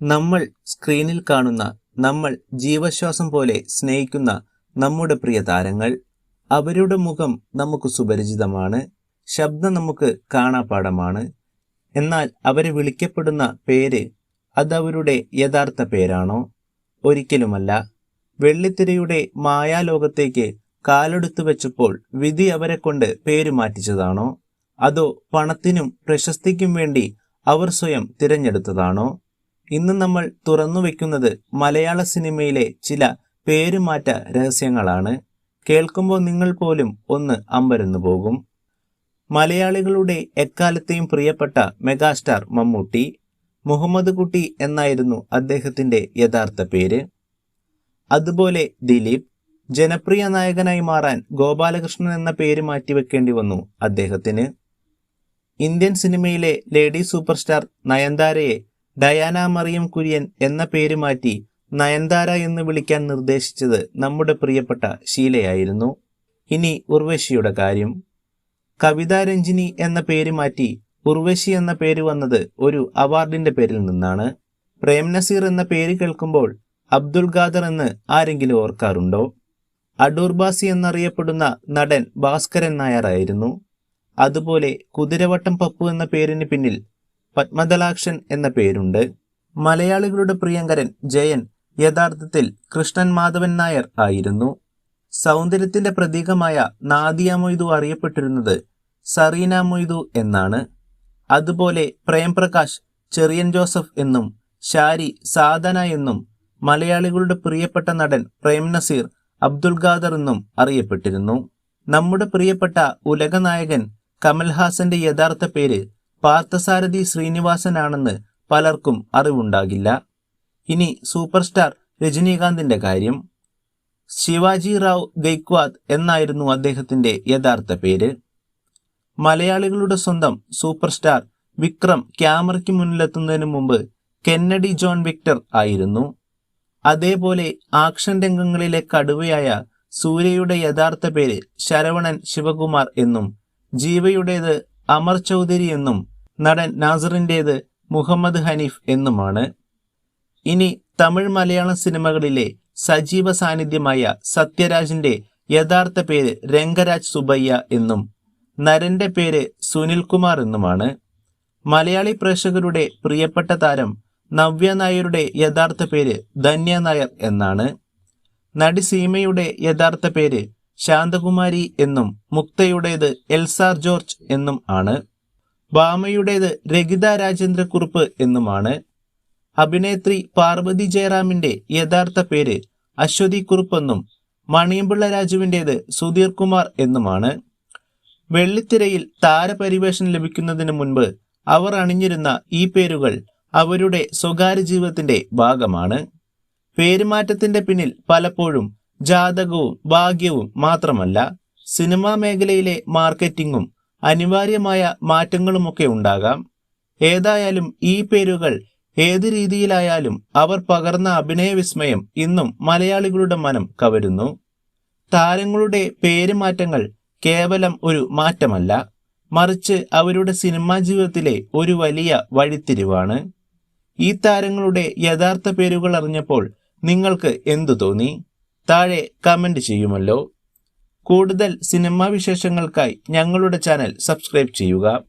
നമ്മൾ സ്ക്രീനിൽ കാണുന്ന, നമ്മൾ ജീവശ്വാസം പോലെ സ്നേഹിക്കുന്ന നമ്മുടെ പ്രിയ താരങ്ങൾ, അവരുടെ മുഖം നമുക്ക് സുപരിചിതമാണ്, ശബ്ദം നമുക്ക് കാണാപ്പാടമാണ്. എന്നാൽ അവരെ വിളിക്കപ്പെടുന്ന പേര് അതവരുടെ യഥാർത്ഥ പേരാണോ? ഒരിക്കലുമല്ല. വെള്ളിത്തിരയുടെ മായാലോകത്തേക്ക് കാലെടുത്തു വെച്ചപ്പോൾ വിധി അവരെ കൊണ്ട് പേര് മാറ്റിച്ചതാണോ? അതോ പണത്തിനും പ്രശസ്തിക്കും വേണ്ടി അവർ സ്വയം തിരഞ്ഞെടുത്തതാണോ? ഇന്ന് നമ്മൾ തുറന്നു വയ്ക്കുന്നത് മലയാള സിനിമയിലെ ചില പേരുമാറ്റ രഹസ്യങ്ങളാണ്. കേൾക്കുമ്പോൾ നിങ്ങൾ പോലും ഒന്ന് അമ്പരന്നു പോകും. മലയാളികളുടെ എക്കാലത്തെയും പ്രിയപ്പെട്ട മെഗാസ്റ്റാർ മമ്മൂട്ടി, മുഹമ്മദ് കുട്ടി എന്നായിരുന്നു അദ്ദേഹത്തിൻ്റെ യഥാർത്ഥ പേര്. അതുപോലെ ദിലീപ്, ജനപ്രിയ നായകനായി മാറാൻ ഗോപാലകൃഷ്ണൻ എന്ന പേര് മാറ്റിവെക്കേണ്ടി വന്നു അദ്ദേഹത്തിന്. ഇന്ത്യൻ സിനിമയിലെ ലേഡി സൂപ്പർ സ്റ്റാർ നയൻതാരയെ ഡയാന മറിയം കുര്യൻ എന്ന പേര് മാറ്റി നയൻതാര എന്ന് വിളിക്കാൻ നിർദ്ദേശിച്ചത് നമ്മുടെ പ്രിയപ്പെട്ട ഷീലയായിരുന്നു. ഇനി ഉർവശിയുടെ കാര്യം. കവിതാ രഞ്ജിനി എന്ന പേര് മാറ്റി ഉർവശി എന്ന പേര് വന്നത് ഒരു അവാർഡിന്റെ പേരിൽ നിന്നാണ്. പ്രേം നസീർ എന്ന പേര് കേൾക്കുമ്പോൾ അബ്ദുൽ ഖാദർ എന്ന് ആരെങ്കിലും ഓർക്കാറുണ്ടോ? അടൂർ ബാസി എന്നറിയപ്പെടുന്ന നടൻ ഭാസ്കരൻ നായർ ആയിരുന്നു. അതുപോലെ കുതിരവട്ടം പപ്പു എന്ന പേരിന് പിന്നിൽ പത്മദലാക്ഷൻ എന്ന പേരുണ്ട്. മലയാളികളുടെ പ്രിയങ്കരൻ ജയൻ യഥാർത്ഥത്തിൽ കൃഷ്ണൻ മാധവൻ നായർ ആയിരുന്നു. സൗന്ദര്യത്തിന്റെ പ്രതീകമായ നാദിയ മൊയ്തു അറിയപ്പെട്ടിരുന്നത് സറീന മൊയ്തു എന്നാണ്. അതുപോലെ പ്രേംപ്രകാശ് ചെറിയൻ ജോസഫ് എന്നും ഷാരി സാധന എന്നും മലയാളികളുടെ പ്രിയപ്പെട്ട നടൻ പ്രേം നസീർ അബ്ദുൽ ഖാദർ എന്നും അറിയപ്പെട്ടിരുന്നു. നമ്മുടെ പ്രിയപ്പെട്ട ഉലകനായകൻ കമൽഹാസന്റെ യഥാർത്ഥ പേര് പാർത്ഥസാരഥി ശ്രീനിവാസനാണെന്ന് പലർക്കും അറിവുണ്ടാകില്ല. ഇനി സൂപ്പർ സ്റ്റാർ രജനീകാന്തിന്റെ കാര്യം. ശിവാജി റാവ് ഗെയ്ക്വാദ് എന്നായിരുന്നു അദ്ദേഹത്തിന്റെ യഥാർത്ഥ പേര്. മലയാളികളുടെ സ്വന്തം സൂപ്പർ സ്റ്റാർ വിക്രം ക്യാമറയ്ക്ക് മുന്നിലെത്തുന്നതിന് മുമ്പ് കെന്നഡി ജോൺ വിക്ടർ ആയിരുന്നു. അതേപോലെ ആക്ഷൻ രംഗങ്ങളിലെ കടുവയായ സൂര്യയുടെ യഥാർത്ഥ പേര് ശരവണൻ ശിവകുമാർ എന്നും ജീവയുടേത് അമർ ചൗധരി എന്നും നടൻ നാസറിൻ്റേത് മുഹമ്മദ് ഹനീഫ് എന്നുമാണ്. ഇനി തമിഴ് മലയാളം സിനിമകളിലെ സജീവ സാന്നിധ്യമായ സത്യരാജിന്റെ യഥാർത്ഥ പേര് രംഗരാജ് സുബയ്യ എന്നും നരന്റെ പേര് സുനിൽ കുമാർ എന്നുമാണ്. മലയാളി പ്രേക്ഷകരുടെ പ്രിയപ്പെട്ട താരം നവ്യ നായരുടെ യഥാർത്ഥ പേര് ധന്യ നായർ എന്നാണ്. നടി സീമയുടെ യഥാർത്ഥ പേര് ശാന്തകുമാരി എന്നും മുക്തയുടേത് എൽസാർ ജോർജ് എന്നും ആണ്. ഭാമയുടേത് രഗിത രാജേന്ദ്രക്കുറുപ്പ് എന്നുമാണ്. അഭിനേത്രി പാർവതി ജയറാമിന്റെ യഥാർത്ഥ പേര് അശ്വതി കുറുപ്പെന്നും മണിയമ്പിള്ള രാജുവിൻ്റേത് സുധീർ കുമാർ എന്നുമാണ്. വെള്ളിത്തിരയിൽ താരപരിവേഷം ലഭിക്കുന്നതിന് മുൻപ് അവർ അണിഞ്ഞിരുന്ന ഈ പേരുകൾ അവരുടെ സ്വകാര്യ ജീവിതത്തിന്റെ ഭാഗമാണ്. പേരുമാറ്റത്തിന്റെ പിന്നിൽ പലപ്പോഴും ജാതകവും ഭാഗ്യവും മാത്രമല്ല, സിനിമാ മേഖലയിലെ മാർക്കറ്റിംഗും അനിവാര്യമായ മാറ്റങ്ങളുമൊക്കെ ഉണ്ടാകാം. ഏതായാലും ഈ പേരുകൾ ഏത് രീതിയിലായാലും അവർ പകർന്ന അഭിനയ വിസ്മയം ഇന്നും മലയാളികളുടെ മനം കവരുന്നു. താരങ്ങളുടെ പേരുമാറ്റങ്ങൾ കേവലം ഒരു മാറ്റമല്ല, മറിച്ച് അവരുടെ സിനിമാ ജീവിതത്തിലെ ഒരു വലിയ വഴിത്തിരിവാണ്. ഈ താരങ്ങളുടെ യഥാർത്ഥ പേരുകൾ അറിഞ്ഞപ്പോൾ നിങ്ങൾക്ക് എന്തു തോന്നി? താഴെ കമന്റ് ചെയ്യുമല്ലോ. കൂടുതൽ സിനിമാ വിശേഷങ്ങൾക്കായി ഞങ്ങളുടെ ചാനൽ സബ്സ്ക്രൈബ് ചെയ്യുക.